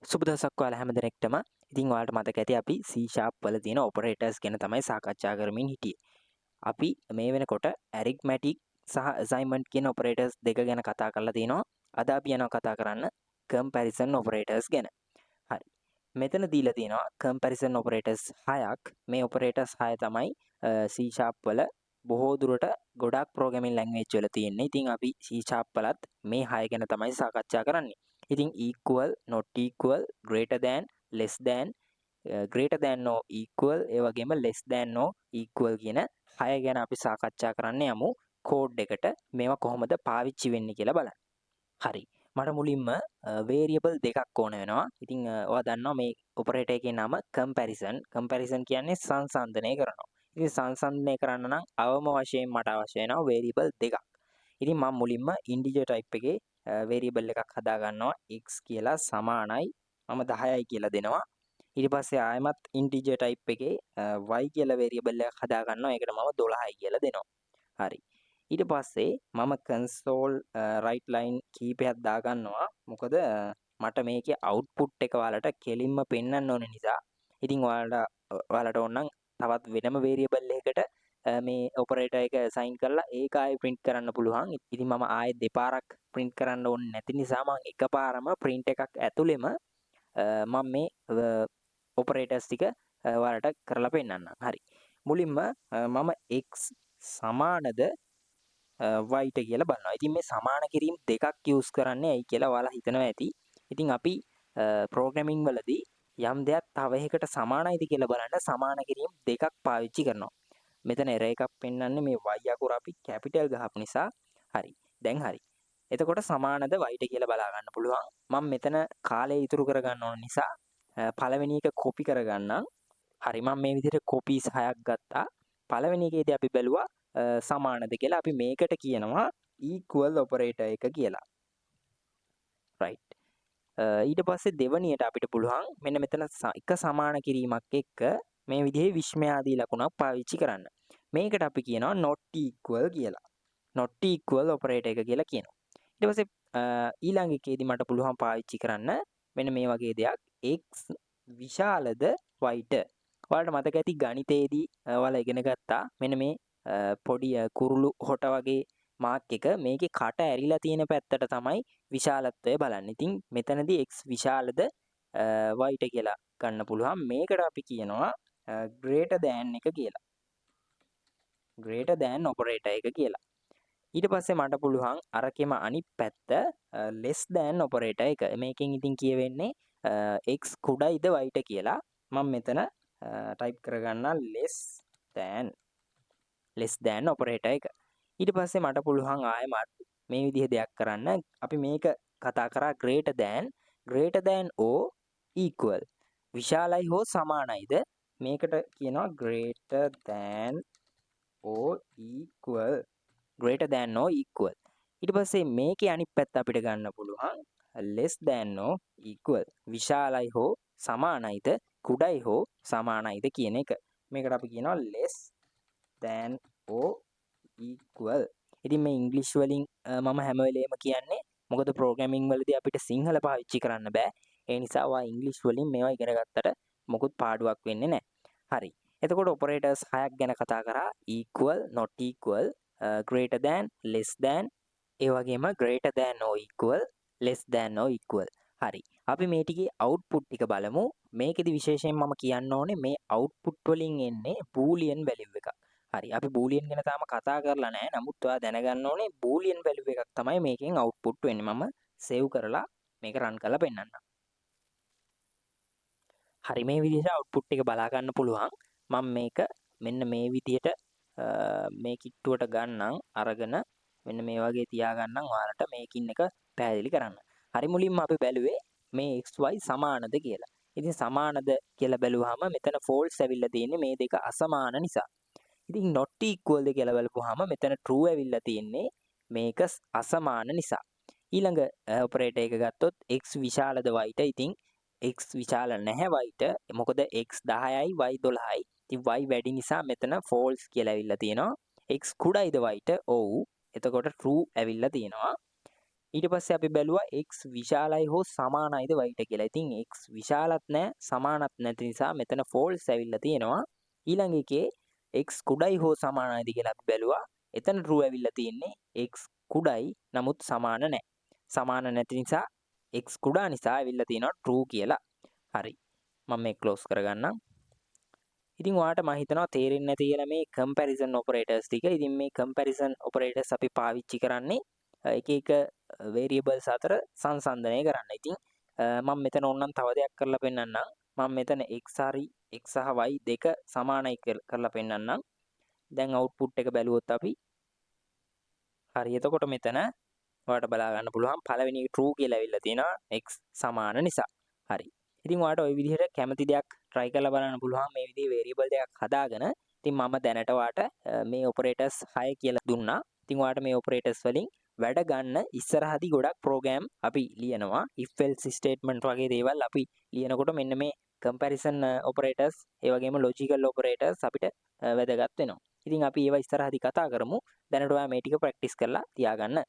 සුබ දවසක් ඔයාලා හැමදෙනෙක්ටම. ඉතින් ඔයාලට මතක ඇති අපි C# වල තියෙන ඔපරේටර්ස් ගැන තමයි සාකච්ඡා කරමින් හිටියේ. අපි මේ වෙනකොට arithmetic සහ assignment කියන ඔපරේටර්ස් දෙක ගැන කතා කරලා තිනවා. අද අපි යනවා කතා කරන්න comparison operators ගැන. හරි. මෙතන දීලා තියෙනවා comparison operators 6ක්. මේ operators 6 තමයි C# වල බොහෝ දුරට ගොඩක් programming language වල තියෙන්නේ. ඉතින් අපි C# වලත් මේ 6 ගැන තමයි සාකච්ඡා කරන්නේ. ඉතින් equal, not equal, greater than, less than, greater than no equal, ඒ වගේම less than no equal කියන 6 ගැන අපි සාකච්ඡා කරන්න යමු කෝඩ් එකට. මේවා කොහොමද පාවිච්චි වෙන්නේ කියලා බලන්න. හරි. මට මුලින්ම variable දෙකක් ඕන වෙනවා. ඉතින් ඔයා දන්නවා මේ ඔපරේටර් එකේ නම comparison. comparison කියන්නේ සංසන්දනය කරනවා. ඉතින් සංසන්දනය කරන්න නම් අවම වශයෙන් මට අවශ්‍ය වෙනවා variable දෙකක්. ඉතින් මම මුලින්ම integer type එකේ variable එකක් හදා ගන්නවා x කියලා සමානයි මම 10යි කියලා දෙනවා. ඊට පස්සේ ආයෙමත් integer type එකේ y කියලා variable එකක් හදා ගන්නවා. ඒකට මම 12යි කියලා දෙනවා. හරි. ඊට පස්සේ මම console right line කීපයක් දා ගන්නවා. මොකද මට මේකේ output එක ඔයාලට කෙලින්ම පෙන්වන්න ඕන නිසා. ඉතින් ඔයාලට ඕන නම් තවත් වෙනම variable එකකට මේ ඔපරේටර් එක assign කරලා ඒක ආයෙ print කරන්න පුළුවන්. ඉතින් මම ආයෙ දෙපාරක් print කරන්න ඕනේ නැති නිසා මම එකපාරම print එකක් ඇතුළෙම මම මේ ඔපරේටර්ස් ටික ඔයාලට කරලා පෙන්නන්නම්. හරි. මුලින්ම මම x සමානද y ට කියලා බලනවා. ඉතින් මේ සමාන කිරීම දෙකක් use කරන්නේ ඇයි කියලා ඔයාලා හිතනවා ඇති. ඉතින් අපි programming වලදී යම් දෙයක් තව එකකට සමානයිද කියලා බලන්න සමාන කිරීම දෙකක් පාවිච්චි කරනවා. මෙතන error එකක් පෙන්වන්නේ මේ y අකුර අපි capital ගහපු නිසා. හරි. දැන් හරි. එතකොට සමානද y ට කියලා බලා ගන්න පුළුවන්. මම මෙතන කාලය ඉතුරු කර ගන්න ඕන නිසා පළවෙනි එක copy කරගන්නම්. හරි. මම මේ විදිහට copies 6ක් ගත්තා. පළවෙනි එකේදී අපි බැලුවා සමානද කියලා. අපි මේකට කියනවා equal operator එක කියලා. right. ඊට පස්සේ දෙවනියට අපිට පුළුවන් මෙන්න මෙතන එක සමාන කිරීමක් එක්ක මේ විදිහේ විස්මයාදී ලකුණක් පාවිච්චි කරන්න. මේකට අපි කියනවා not equal කියලා. not equal operator එක කියලා කියනවා. ඊට පස්සේ ඊළඟ එකේදී මට පුළුවන් පාවිච්චි කරන්න මෙන්න මේ වගේ දෙයක් x විශාලද y ට. ඔයාලට මතක ඇති ගණිතයේදී ඔයාලා ඉගෙන ගත්තා මෙන්න මේ පොඩි කුරුළු හොට වගේ මාක් එක මේකේ කට ඇරිලා තියෙන පැත්තට තමයි විශාලත්වය බලන්නේ. ඉතින් මෙතනදී x විශාලද y ට කියලා ගන්න පුළුවන්. මේකට අපි කියනවා greater than එක කියලා. greater than operator එක කියලා. ඊට පස්සේ මට පුළුවන් අරකෙම අනිත් පැත්ත less than operator එක. මේකෙන් ඉතින් කියවෙන්නේ x කුඩයිද y ට කියලා. මම මෙතන type කරගන්නම් less than operator එක. ඊට පස්සේ මට පුළුවන් ආයෙමත් මේ විදිහ දෙයක් කරන්න. අපි මේක කතා කරා greater than or equal. විශාලයි හෝ සමානයිද? මේකට කියනවා greater than or equal. greater than or equal. ඊට පස්සේ මේකේ අනිත් පැත්ත අපිට ගන්න පුළුවන් less than or equal. විශාලයි හෝ සමානයිද? කුඩයි හෝ සමානයිද කියන එක. මේකට අපි කියනවා less than or equal. ඉතින් මේ ඉංග්‍රීසි වලින් මම හැම වෙලේම කියන්නේ මොකද ප්‍රෝග්‍රෑමින් වලදී අපිට සිංහල පාවිච්චි කරන්න බෑ. ඒ නිසා ඔයා ඉංග්‍රීසි වලින් මේවා ඉගෙන ගත්තට මොකුත් පාඩුවක් වෙන්නේ නැහැ. හරි. එතකොට ඔපරේටර්ස් 6ක් ගැන කතා කරා. equal, not equal, greater than, less than, ඒ වගේම greater than or equal, less than or equal. හරි. අපි මේ ටිකේ output ටික බලමු. මේකෙදි විශේෂයෙන් මම කියන්න ඕනේ මේ output වලින් එන්නේ boolean value එකක්. හරි. අපි boolean ගැන තාම කතා කරලා නැහැ. නමුත් ඔයා දැනගන්න ඕනේ boolean value එකක් තමයි මේකෙන් output වෙන්නේ. මම save කරලා මේක run කරලා පෙන්නන්නම්. හරි. මේ විදිහට output එක බලා ගන්න පුළුවන්. මම මේක මෙන්න මේ විදිහට මේ කිට්ටුවට ගන්නම් අරගෙන මෙන්න මේ වගේ තියා ගන්නම් ඔයාලට මේකින් එක පැහැදිලි කරන්න. හරි. මුලින්ම අපි බැලුවේ මේ xy සමානද කියලා. ඉතින් සමානද කියලා බැලුවාම මෙතන false ඇවිල්ලා තියෙන්නේ මේ දෙක අසමාන නිසා. ඉතින් not equal ද කියලා බලපුවාම මෙතන true ඇවිල්ලා තියෙන්නේ මේක අසමාන නිසා. ඊළඟ ඔපරේටර් එක ගත්තොත් x විශාලද y ට. ඉතින් x විශාල නැහැ y ට. මොකද x 10යි y 12යි. ඉතින් y වැඩි නිසා මෙතන false කියලා ඇවිල්ලා තියෙනවා. x කුඩයිද y ට? ඔව්. එතකොට true ඇවිල්ලා තියෙනවා. ඊට පස්සේ අපි බැලුවා x විශාලයි හෝ සමානයිද y ට කියලා. ඉතින් x විශාලත් නැහැ සමානත් නැති නිසා මෙතන false ඇවිල්ලා තියෙනවා. ඊළඟ එකේ x කුඩයි හෝ සමානයිද කියලා අපි බැලුවා. එතන true ඇවිල්ලා තියෙන්නේ x කුඩයි නමුත් සමාන නැහැ. සමාන නැති නිසා x කුඩා නිසා ඇවිල්ලා තියෙනවා true කියලා. හරි. මම මේක close කරගන්නම්. ඉතින් ඔයාලට මම හිතනවා තේරෙන්නේ නැති කියලා මේ comparison operators ටික. ඉතින් මේ comparison operators අපි පාවිච්චි කරන්නේ එක එක variables අතර සංසන්දනය කරන්න. ඉතින් මම මෙතන ඕනනම් තව දෙයක් කරලා පෙන්නන්නම්. මම මෙතන x සහ y දෙක සමානයි කරලා පෙන්නන්නම්. දැන් output එක බැලුවොත් අපි හරි. එතකොට මෙතන ඔයාලට බලා ගන්න පුළුවන් පළවෙනි එක true කියලා ඇවිල්ලා තියෙනවා x සමාන නිසා. හරි. ඉතින් ඔයාලට ওই විදිහට කැමති දෙයක් try කරලා බලන්න පුළුවන් මේ විදිහේ variable දෙකක් හදාගෙන. ඉතින් මම දැනට ඔයාලට මේ operators 6 කියලා දුන්නා. ඉතින් ඔයාලට මේ operators වලින් වැඩ ගන්න ඉස්සරහදී ගොඩක් program අපි ලියනවා. if else statement වගේ දේවල් අපි ලියනකොට මෙන්න මේ comparison operators ඒ වගේම logical operators අපිට වැදගත් වෙනවා. ඉතින් අපි ඒවා ඉස්සරහදී කතා කරමු. දැනට ඔයා මේ ටික practice කරලා තියාගන්න.